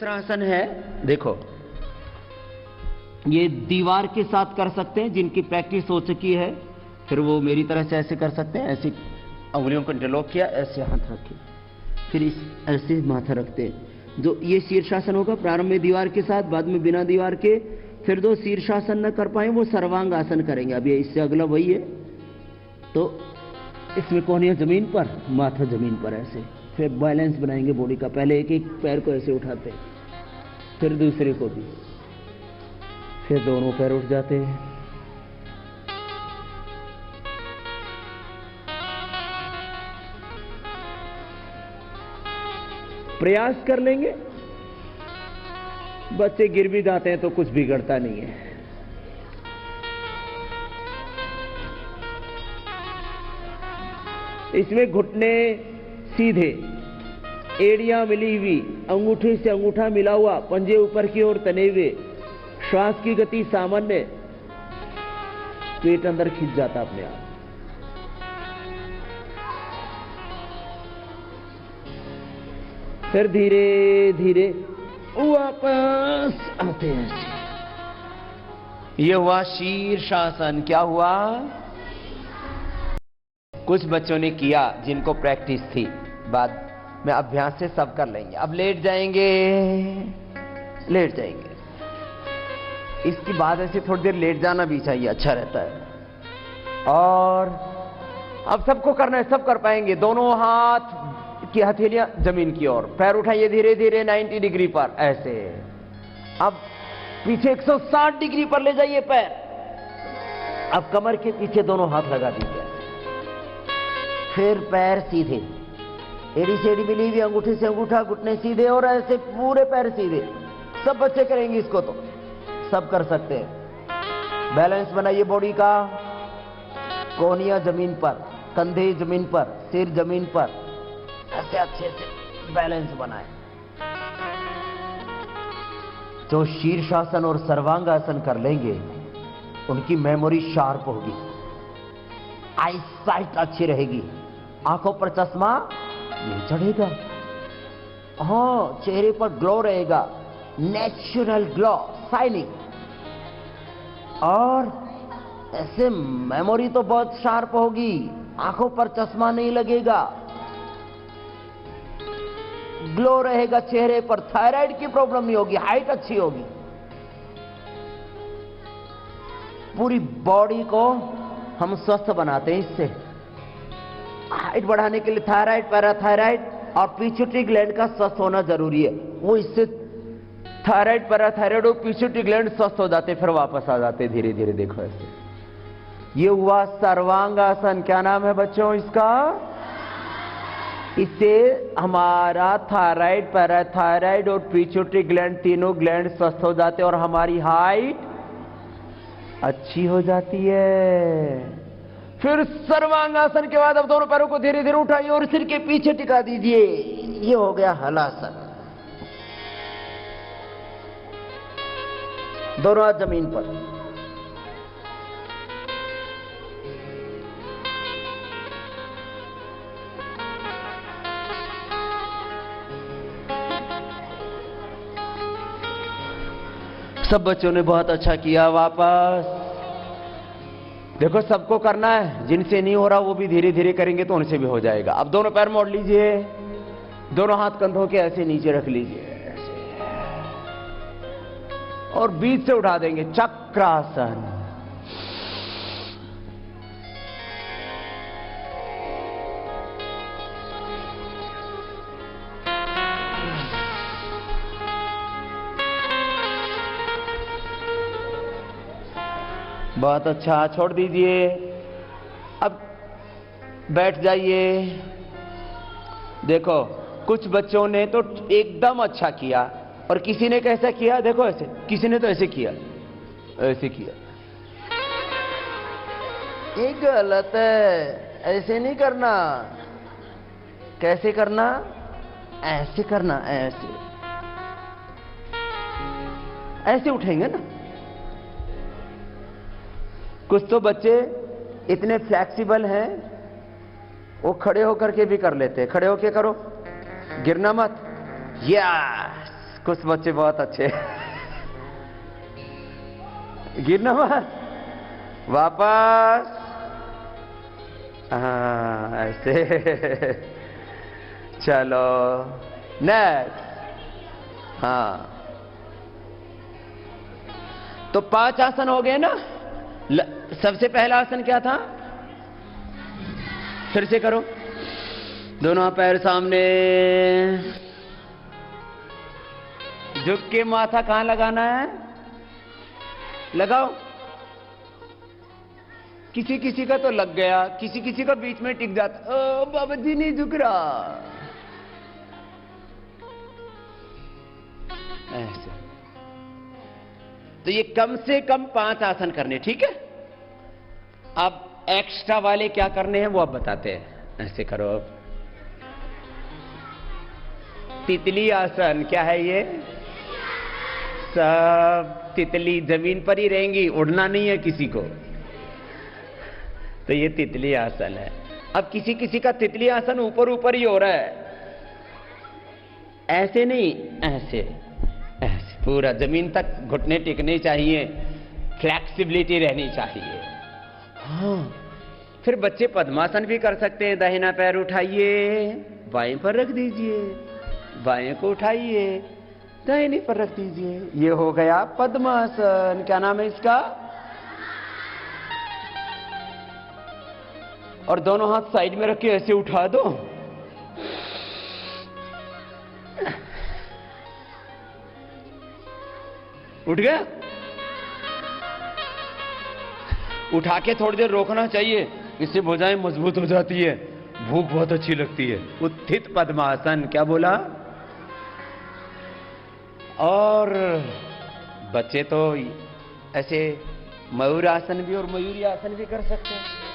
दूसरा आसन है, देखो ये दीवार के साथ कर सकते हैं जिनकी प्रैक्टिस हो चुकी है, फिर वो मेरी तरह से ऐसे कर सकते हैं। ऐसे उंगलियों को इंटरलॉक किया, ऐसे हाथ रखे, फिर इस ऐसे माथा रखते हैं। जो ये शीर्षासन होगा, प्रारंभ में दीवार के साथ, बाद में बिना दीवार के। फिर जो शीर्षासन न कर पाए वो सर्वांग आसन करेंगे। अब ये इससे अगला वही है, तो इसमें कोहनियां जमीन पर, माथा जमीन पर, ऐसे। फिर बैलेंस बनाएंगे बॉडी का। पहले एक एक पैर को ऐसे उठाते हैं, फिर दूसरे को भी, फिर दोनों पैर उठ जाते हैं। प्रयास कर लेंगे। बच्चे गिर भी जाते हैं तो कुछ बिगड़ता नहीं है। इसमें घुटने सीधे, एड़ियां मिली हुई, अंगूठे से अंगूठा मिला हुआ, पंजे ऊपर की ओर तने हुए, श्वास की गति सामान्य, पेट अंदर खिंच जाता अपने आप। फिर धीरे धीरे वापस आते हैं। ये हुआ शीर्षासन। क्या हुआ? कुछ बच्चों ने किया जिनको प्रैक्टिस थी, बाद में अभ्यास से सब कर लेंगे। अब लेट जाएंगे, लेट जाएंगे। इसकी बाद ऐसे थोड़ी देर लेट जाना भी चाहिए, अच्छा रहता है। और अब सबको करना है, सब कर पाएंगे। दोनों हाथ की हथेलियां जमीन की ओर, पैर उठाइए धीरे धीरे 90 डिग्री पर, ऐसे। अब पीछे 160 डिग्री पर ले जाइए पैर। अब कमर के पीछे दोनों हाथ लगा दीजिए, फिर पैर सीधे, एड़ी से एड़ी मिली हुई, अंगूठे से अंगूठा, घुटने सीधे, और ऐसे पूरे पैर सीधे। सब बच्चे करेंगे इसको, तो सब कर सकते हैं। बैलेंस बनाइए बॉडी का। कोहनियां जमीन पर, कंधे जमीन पर, सिर जमीन पर, ऐसे अच्छे से बैलेंस बनाए। जो शीर्षासन और सर्वांगासन कर लेंगे उनकी मेमोरी शार्प होगी, आई साइट अच्छी रहेगी, आंखों पर चश्मा नहीं चढ़ेगा, हाँ चेहरे पर ग्लो रहेगा, नेचुरल ग्लो, शाइनिंग। और ऐसे मेमोरी तो बहुत शार्प होगी, आंखों पर चश्मा नहीं लगेगा, ग्लो रहेगा चेहरे पर, थायराइड की प्रॉब्लम नहीं होगी, हाइट अच्छी होगी। पूरी बॉडी को हम स्वस्थ बनाते हैं इससे। हाइट बढ़ाने के लिए थायराइड, पैराथायराइड और पिट्यूटरी ग्लैंड का स्वस्थ होना जरूरी है। वो इससे थायराइड, पैराथायराइड और पिट्यूटरी ग्लैंड स्वस्थ हो जाते, फिर वापस आ जाते धीरे धीरे। देखो ऐसे। ये हुआ सर्वांगासन। क्या नाम है बच्चों इसका? इससे हमारा थायराइड, पैराथायराइड और पिट्यूटरी ग्लैंड, तीनों ग्लैंड स्वस्थ हो जाते और हमारी हाइट अच्छी हो जाती है। फिर सर्वांगासन के बाद अब दोनों पैरों को धीरे धीरे उठाइए और सिर के पीछे टिका दीजिए। ये हो गया हलासन। दोनों हाथ जमीन पर। सब बच्चों ने बहुत अच्छा किया। वापस देखो, सबको करना है, जिनसे नहीं हो रहा वो भी धीरे धीरे करेंगे तो उनसे भी हो जाएगा। अब दोनों पैर मोड़ लीजिए, दोनों हाथ कंधों के ऐसे नीचे रख लीजिए, ऐसे, और बीच से उठा देंगे, चक्रासन। बहुत अच्छा, छोड़ दीजिए। अब बैठ जाइए। देखो, कुछ बच्चों ने तो एकदम अच्छा किया और किसी ने कैसा किया, देखो ऐसे, किसी ने तो ऐसे किया, ऐसे किया। ये गलत है, ऐसे नहीं करना। कैसे करना? ऐसे करना, ऐसे ऐसे उठेंगे ना। कुछ तो बच्चे इतने फ्लेक्सिबल हैं, वो खड़े होकर के भी कर लेते हैं। खड़े होके करो, गिरना मत। यस, कुछ बच्चे बहुत अच्छे। गिरना मत, वापस। हाँ ऐसे। चलो नेक्स्ट। हाँ तो 5 आसन हो गए ना। सबसे पहला आसन क्या था? फिर से करो, दोनों पैर सामने, झुक के माथा कहां लगाना है? लगाओ। किसी किसी का तो लग गया, किसी किसी का बीच में टिक जाता। ओ बाबा जी नहीं झुक रहा। ऐसे। तो ये कम से कम 5 आसन करने, ठीक है। अब एक्स्ट्रा वाले क्या करने हैं वो अब बताते हैं। ऐसे करो। अब तितली आसन क्या है ये? सब तितली जमीन पर ही रहेंगी, उड़ना नहीं है किसी को। तो ये तितली आसन है। अब किसी किसी का तितली आसन ऊपर ऊपर ही हो रहा है, ऐसे नहीं, ऐसे ऐसे पूरा जमीन तक घुटने टिकने चाहिए, फ्लेक्सिबिलिटी रहनी चाहिए। हाँ फिर बच्चे पद्मासन भी कर सकते हैं। दाहिना पैर उठाइए, बाएं पर रख दीजिए, बाएं को उठाइए, दाहिने पर रख दीजिए। ये हो गया पद्मासन। क्या नाम है इसका? और दोनों हाथ साइड में रख के ऐसे उठा दो। उठ गया? उठा के थोड़ी देर रोकना चाहिए, इससे भुजाएं मजबूत हो जाती है, भूख बहुत अच्छी लगती है। उत्थित पद्मासन। क्या बोला? और बच्चे तो ऐसे मयूर आसन भी और मयूरी आसन भी कर सकते हैं।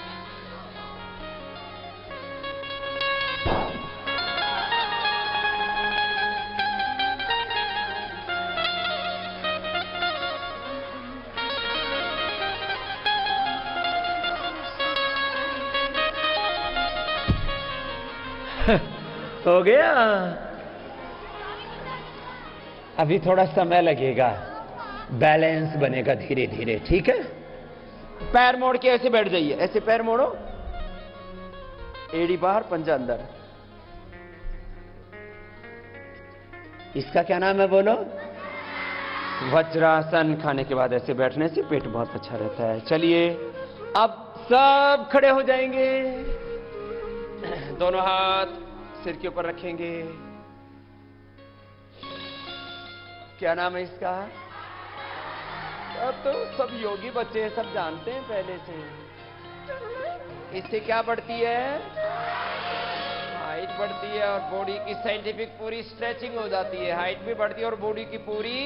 हो गया। अभी थोड़ा समय लगेगा, बैलेंस बनेगा धीरे धीरे, ठीक है। पैर मोड़ के ऐसे बैठ जाइए, ऐसे पैर मोड़ो, एड़ी बाहर पंजा अंदर। इसका क्या नाम है बोलो? वज्रासन। खाने के बाद ऐसे बैठने से पेट बहुत अच्छा रहता है। चलिए अब सब खड़े हो जाएंगे, दोनों हाथ सिर के ऊपर रखेंगे। क्या नाम है इसका? अब तो सब योगी बच्चे हैं, सब जानते हैं पहले से। इससे क्या बढ़ती है? हाइट बढ़ती है और बॉडी की साइंटिफिक पूरी स्ट्रेचिंग हो जाती है। हाइट भी बढ़ती है और बॉडी की पूरी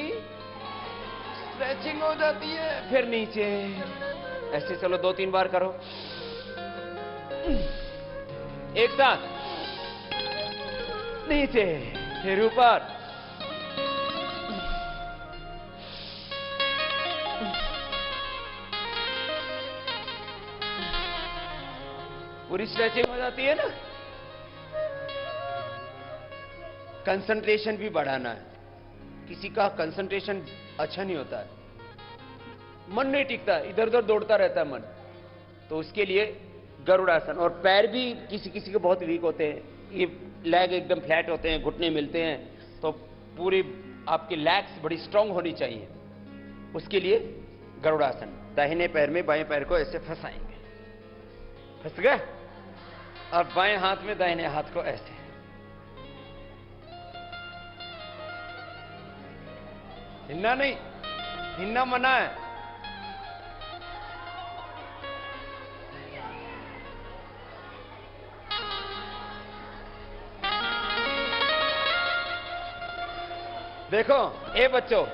स्ट्रेचिंग हो जाती है। फिर नीचे ऐसे चलो, 2-3 बार करो एक साथ। नीचे, फिर ऊपर, पूरी स्ट्रेचिंग हो जाती है ना। कंसंट्रेशन भी बढ़ाना है। किसी का कंसंट्रेशन अच्छा नहीं होता है, मन नहीं टिकता, इधर उधर दौड़ता रहता है मन। तो उसके लिए गरुड़ासन। और पैर भी किसी किसी के बहुत वीक होते हैं, ये लेग एकदम फ्लैट होते हैं, घुटने मिलते हैं, तो पूरी आपकी लेग्स बड़ी स्ट्रांग होनी चाहिए। उसके लिए गरुड़ासन। दाहिने पैर में बाएं पैर को ऐसे फंसाएंगे, फंस गए। और बाएं हाथ में दाहिने हाथ को ऐसे, हिलना नहीं, हिलना मना है। देखो ए बच्चों,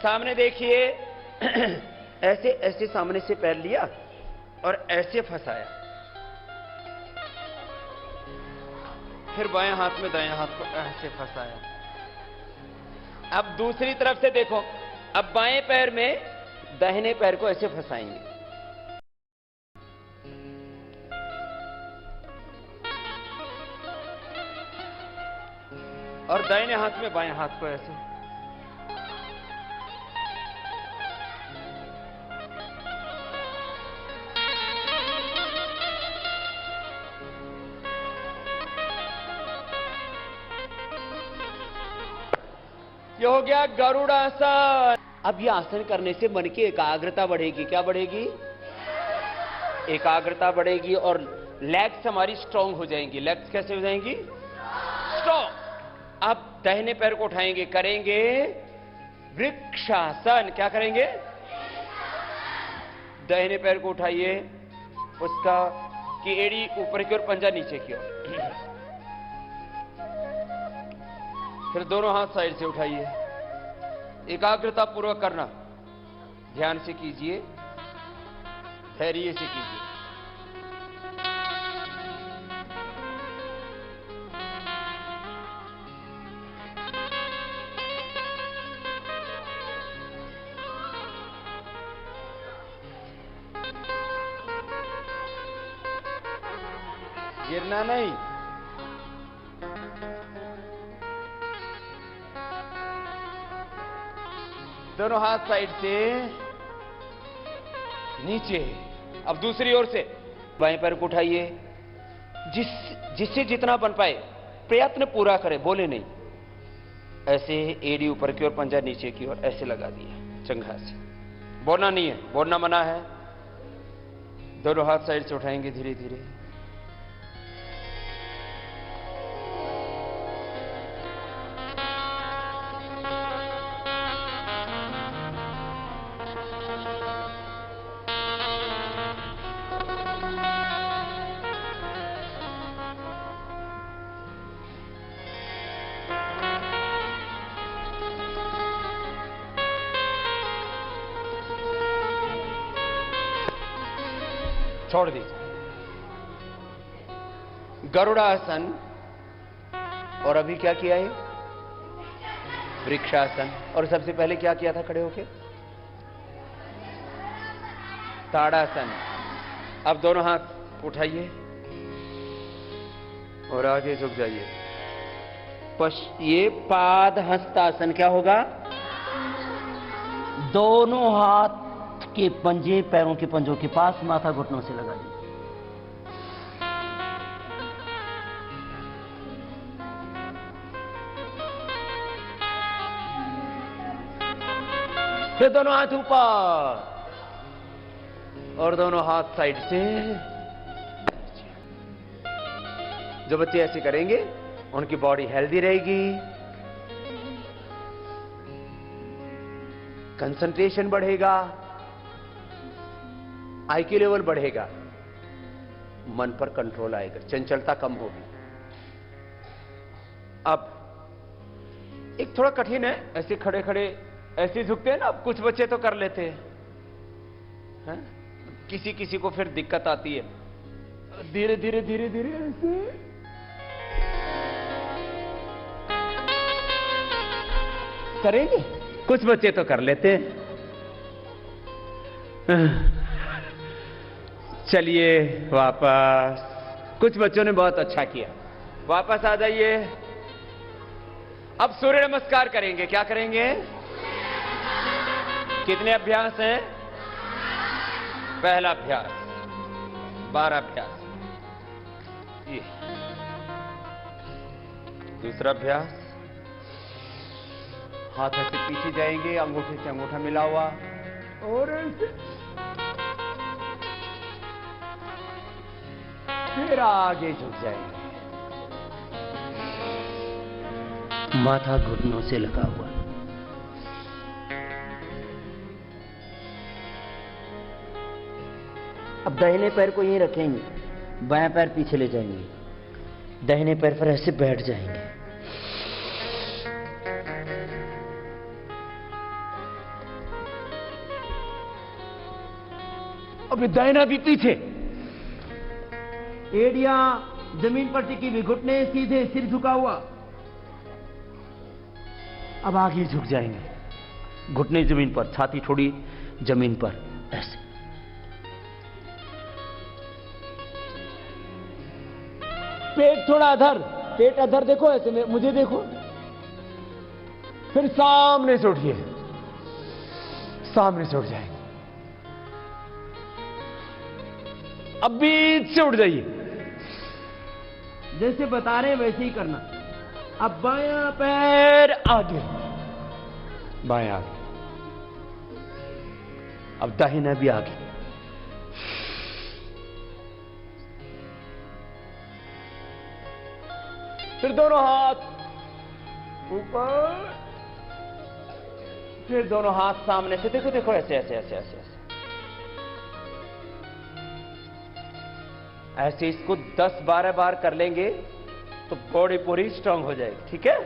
सामने देखिए, ऐसे ऐसे सामने से पैर लिया और ऐसे फंसाया, फिर बाएं हाथ में दाएं हाथ को ऐसे फंसाया। अब दूसरी तरफ से देखो, अब बाएं पैर में दाहिने पैर को ऐसे फंसाएंगे, और दाहिने हाथ में बाएं हाथ को ऐसे। ये हो गया गरुड़ासन। अब ये आसन करने से मन की एकाग्रता बढ़ेगी। क्या बढ़ेगी? एकाग्रता बढ़ेगी और लेग्स हमारी स्ट्रांग हो जाएंगी। लेग्स कैसे हो जाएंगी? स्ट्रांग। अब दाहिने पैर को उठाएंगे, करेंगे वृक्षासन। क्या करेंगे? दाहिने पैर को उठाइए, उसका की एड़ी ऊपर की ओर, पंजा नीचे की ओर। फिर दोनों हाथ साइड से उठाइए। एकाग्रता पूर्वक करना, ध्यान से कीजिए, धैर्य से कीजिए। गिरना नहीं। दोनों हाथ साइड से नीचे। अब दूसरी ओर से बाएं पैर को उठाइए, जिससे जितना बन पाए प्रयत्न पूरा करें, बोले नहीं। ऐसे एड़ी ऊपर की ओर, पंजा नीचे की ओर, ऐसे लगा दिया चंगा से। बोलना नहीं है, बोलना मना है। दोनों हाथ साइड से उठाएंगे धीरे धीरे। छोड़ दीजिए गरुड़ासन। और अभी क्या किया है? वृक्षासन। और सबसे पहले क्या किया था खड़े होके? ताड़ासन। अब दोनों हाथ उठाइए और आगे झुक जाइए। ये पाद हस्तासन। क्या होगा? दोनों हाथ के पंजे पैरों के पंजों के पास, माथा घुटनों से लगा लीजिए। फिर दोनों हाथ ऊपर और दोनों हाथ साइड से। जो बच्चे ऐसे करेंगे उनकी बॉडी हेल्दी रहेगी, कंसंट्रेशन बढ़ेगा, आईक्यू लेवल बढ़ेगा, मन पर कंट्रोल आएगा, चंचलता कम होगी। अब एक थोड़ा कठिन है, ऐसे खड़े खड़े ऐसे झुकते हैं ना। अब कुछ बच्चे तो कर लेते हैं, किसी किसी को फिर दिक्कत आती है। धीरे धीरे धीरे धीरे ऐसे। करेंगे? कुछ बच्चे तो कर लेते हैं। चलिए वापस। कुछ बच्चों ने बहुत अच्छा किया, वापस आ जाइए। अब सूर्य नमस्कार करेंगे। क्या करेंगे? कितने अभ्यास हैं? पहला अभ्यास, 12 अभ्यास। ये दूसरा अभ्यास, हाथ ऐसे पीछे जाएंगे, अंगूठे से अंगूठा मिला हुआ और ऐसे। फिर आगे झुक जाएंगे, माथा घुटनों से लगा हुआ। अब दाहिने पैर को यहीं रखेंगे, बाएं पैर पीछे ले जाएंगे, दाहिने पैर पर ऐसे बैठ जाएंगे। अब दाहिना भी पीछे, एड़ियां जमीन पर टिकी हुई, घुटने सीधे, सिर झुका हुआ। अब आगे झुक जाएंगे, घुटने जमीन पर, छाती थोड़ी जमीन पर, ऐसे। पेट थोड़ा अधर, पेट अधर देखो, ऐसे में मुझे देखो। फिर सामने से उठिए, सामने से उठ जाएंगे। अब बीच से उठ जाइए, जैसे बता रहे हैं वैसे ही करना। अब बायां पैर आगे, बायां आगे, अब दाहिना भी आगे, फिर दोनों हाथ ऊपर, फिर दोनों हाथ सामने से, देखो देखो ऐसे ऐसे ऐसे ऐसे ऐसे ऐसे इसको 10-12 बार कर लेंगे तो बॉडी पूरी स्ट्रांग हो जाएगी। ठीक है,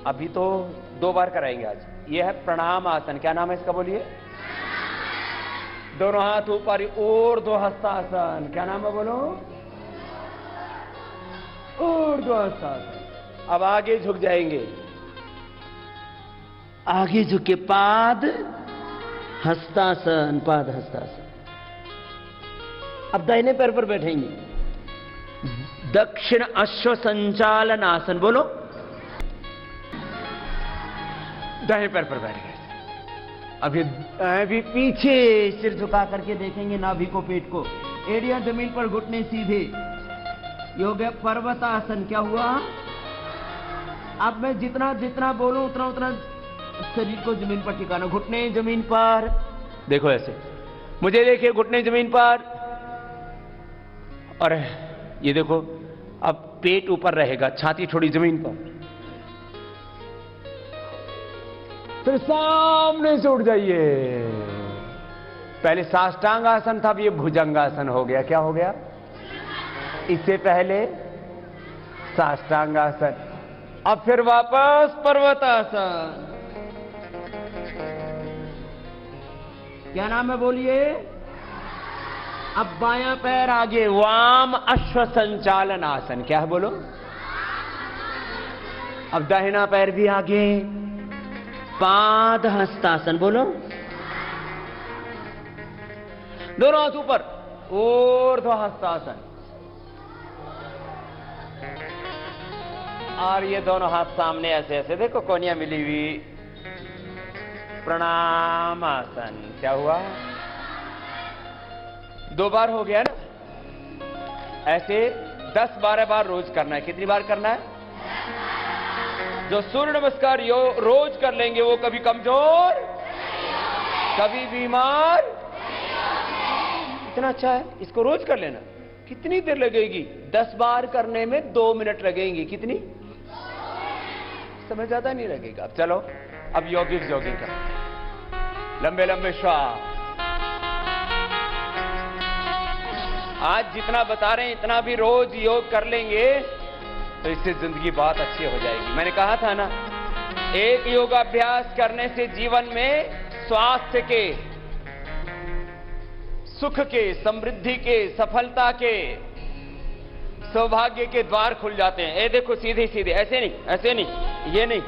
अभी तो 2 बार कराएंगे आज। यह है प्रणाम आसन। क्या नाम है इसका बोलिए? दोनों हाथ ऊपर, ऊर्ध्व हस्तासन। क्या नाम है बोलो? ऊर्ध्व हस्तासन। अब आगे झुक जाएंगे, आगे झुके पाद हस्तासन, पाद हस्तासन। अब दाहिने पैर पर बैठेंगे, दक्षिण अश्व संचालन आसन। बोलो, दाहिने पैर पर बैठ गए। अभी पीछे सिर झुका करके देखेंगे नाभि को, पेट को, एड़ियां जमीन पर, घुटने सीधे। योग है पर्वतासन। क्या हुआ? अब मैं जितना जितना बोलूं उतना उतना शरीर को जमीन पर टिकाना। घुटने जमीन पर, देखो ऐसे, मुझे देखिए, घुटने जमीन पर, और ये देखो अब पेट ऊपर रहेगा, छाती थोड़ी जमीन पर, फिर सामने से उठ जाइए। पहले साष्टांग आसन था, अब ये भुजंगासन हो गया। क्या हो गया? इससे पहले साष्टांग आसन, अब फिर वापस पर्वतासन। क्या नाम है बोलिए? अब बायां पैर आगे, वाम अश्व संचालन आसन। क्या है बोलो? अब दाहिना पैर भी आगे, पाद हस्तासन। बोलो, दोनों हाथ ऊपर, ऊर्ध्व हस्तासन। और ये दोनों हाथ सामने ऐसे ऐसे, देखो कोनियां मिली हुई, प्रणाम आसन। क्या हुआ? 2 बार हो गया ना? ऐसे 10-12 बार रोज करना है। कितनी बार करना है? जो सूर्य नमस्कार रोज कर लेंगे वो कभी कमजोर, कभी बीमार। इतना अच्छा है, इसको रोज कर लेना। कितनी देर लगेगी? 10 बार करने में 2 मिनट लगेंगी। कितनी? समय ज्यादा नहीं लगेगा। अब चलो, अब यौगिक जॉगिंग कर, लंबे लंबे श्वास। आज जितना बता रहे हैं इतना भी रोज योग कर लेंगे तो इससे जिंदगी बहुत अच्छी हो जाएगी। मैंने कहा था ना, एक योगाभ्यास करने से जीवन में स्वास्थ्य के, सुख के, समृद्धि के, सफलता के, सौभाग्य के द्वार खुल जाते हैं। ये देखो, सीधे सीधे, ऐसे नहीं, ऐसे नहीं, ये नहीं,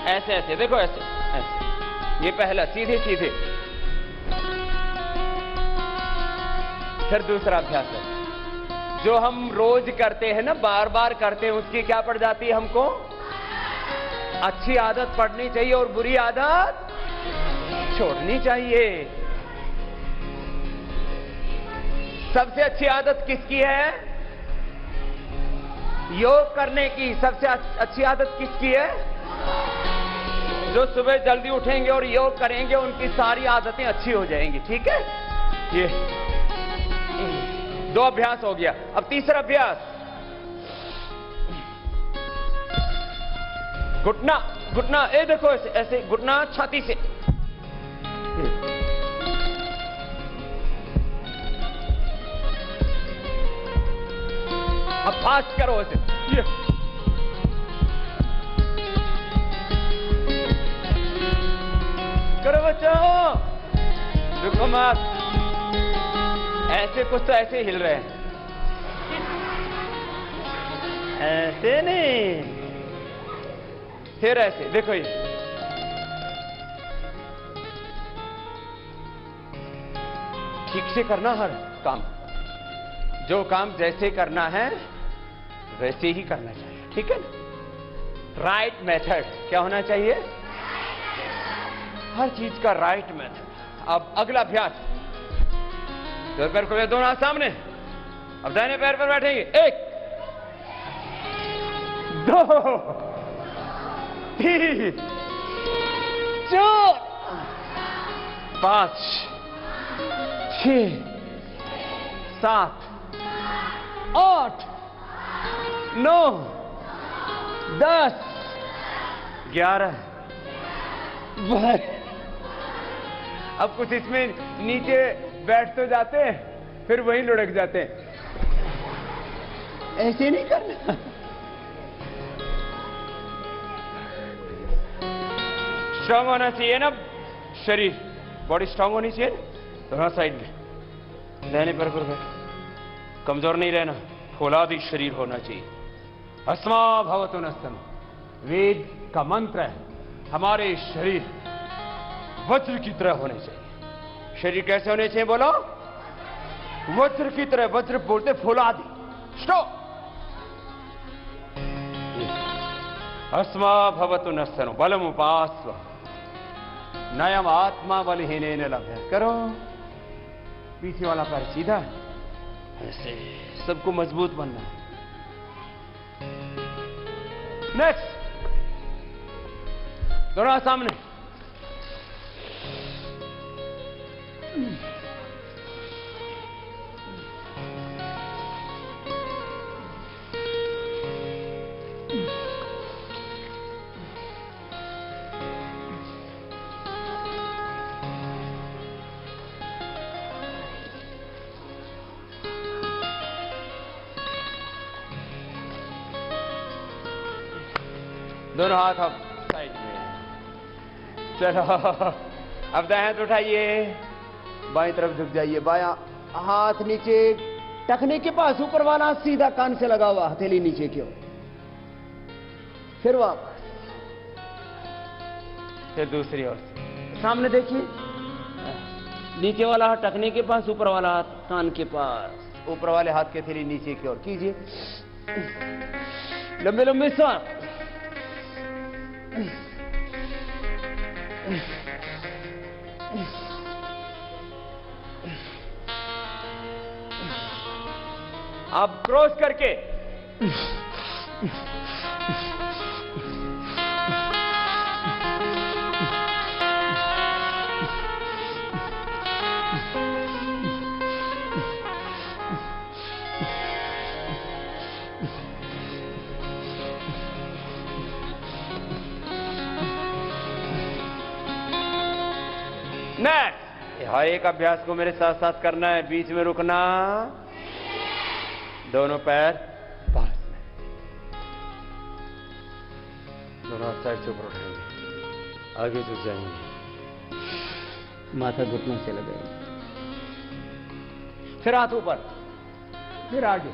ऐसे ऐसे, देखो ऐसे ऐसे। ये पहला, सीधे सीधे। फिर दूसरा अभ्यास है जो हम रोज करते हैं ना, बार बार करते हैं, उसकी क्या पड़ जाती है हमको? अच्छी आदत पड़नी चाहिए और बुरी आदत छोड़नी चाहिए। सबसे अच्छी आदत किसकी है? योग करने की। सबसे अच्छी आदत किसकी है? जो सुबह जल्दी उठेंगे और योग करेंगे उनकी सारी आदतें अच्छी हो जाएंगी। ठीक है, ये 2 अभ्यास हो गया। अब तीसरा अभ्यास, घुटना, घुटना, ये देखो ऐसे ऐसे, घुटना छाती से। अब फास्ट करो ऐसे, ये करो बच्चों, रुको मत। ऐसे कुछ तो ऐसे हिल रहे हैं, ऐसे नहीं, फिर ऐसे देखो। ये ठीक से करना हर काम, जो काम जैसे करना है वैसे ही करना चाहिए। ठीक है ना? Right method. क्या होना चाहिए? हर चीज का राइट मेथड। अब अगला अभ्यास, दो पैर को दोनों हाथ सामने। अब दाहिने पैर पर बैठेंगे, 1 2 3 4 5 6 7 8 9 10 11 12। अब कुछ इसमें नीचे बैठ तो जाते हैं, फिर वहीं लुढ़क जाते हैं। ऐसे नहीं करना। स्ट्रांग होना चाहिए ना शरीर, बॉडी स्ट्रांग होनी चाहिए। दोनों साइड में रहने पर कमजोर नहीं रहना, फौलादी शरीर होना चाहिए। अस्मा भवतु नस्तम, वेद का मंत्र है। हमारे शरीर वज्र की तरह होने चाहिए। शरीर कैसे होने चाहिए बोलो? वज्र की तरह। वज्र बोलते फौलादी। स्टॉप। अस्मा भवतु नस्तनो बलम उपास्व नयम आत्मा बलहीनेन लभ्य। करो, पीछे वाला पैर सीधा, ऐसे सबको मजबूत बनना है। नेक्स्ट, दोनों हाथ सामने। दोनों हाथ अब साइड में। चलो, अब दाएं हाथ उठाइए, बाएं तरफ झुक जाइए। बायां हाथ नीचे टखने के पास, ऊपर वाला हाथ सीधा कान से लगा हुआ, हथेली नीचे की ओर। फिर वापस, फिर दूसरी ओर से सामने देखिए। नीचे वाला हाथ टखने के पास, ऊपर वाला हाथ कान के पास। ऊपर वाले हाथ की हथेली नीचे की ओर कीजिए। लंबे लंबे सांस। आप क्रॉस करके नेक्स्ट, हर एक अभ्यास को मेरे साथ साथ करना है, बीच में रुकना। दोनों पैर पास में, दोनों साइड से ऊपर उठाएंगे, आगे झुक जाएंगे, माथा घुटनों से लगाएंगे। फिर हाथ ऊपर, फिर आगे।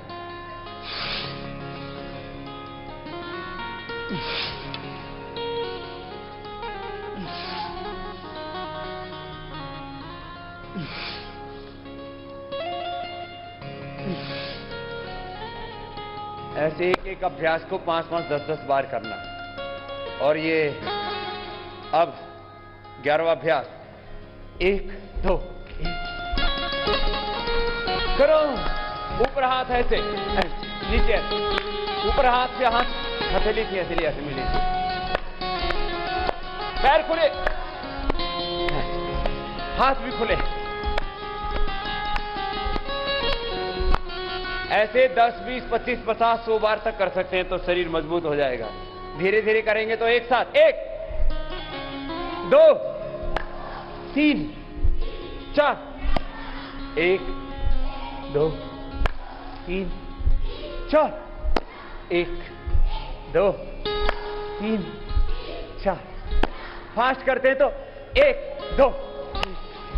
ऐसे एक एक अभ्यास को 5-5, 10-10 बार करना। और ये अब 11वां अभ्यास। 1 2 करो। ऊपर हाथ ऐसे, नीचे ऊपर हाथ से हाथ, हथेली थी हथेली ऐसे मिली थी। पैर खुले, हाथ भी खुले। ऐसे 10, 20, 25, 50, 100 बार तक कर सकते हैं तो शरीर मजबूत हो जाएगा। धीरे धीरे करेंगे तो एक साथ 1 2 3 4 1 2 3 4 1 2 3 4। फास्ट करते हैं तो 1 2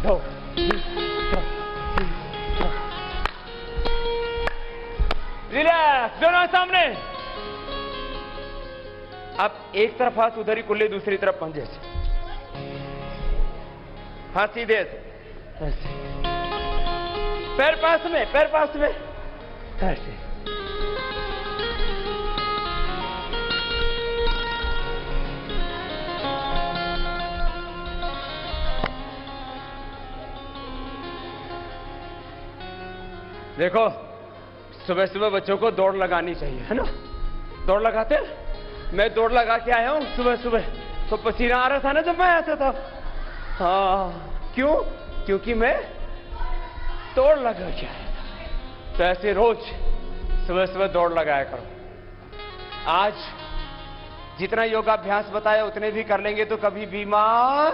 2 3 4। रिलैक्स, दोनों सामने। अब एक तरफ हाथ उधर ही खुले, दूसरी तरफ पंजे से, हाथ सीधे ऐसे, पैर पास में, पैर पास में ऐसे। देखो, सुबह सुबह बच्चों को दौड़ लगानी चाहिए, है ना? दौड़ लगाते हैं, मैं दौड़ लगा के आया हूं सुबह सुबह, तो पसीना आ रहा था ना जब मैं आता था। हाँ, क्यों? क्योंकि मैं दौड़ लगा के आया था। तो ऐसे रोज सुबह सुबह दौड़ लगाया करो। आज जितना योगाभ्यास बताया उतने भी कर लेंगे तो कभी बीमार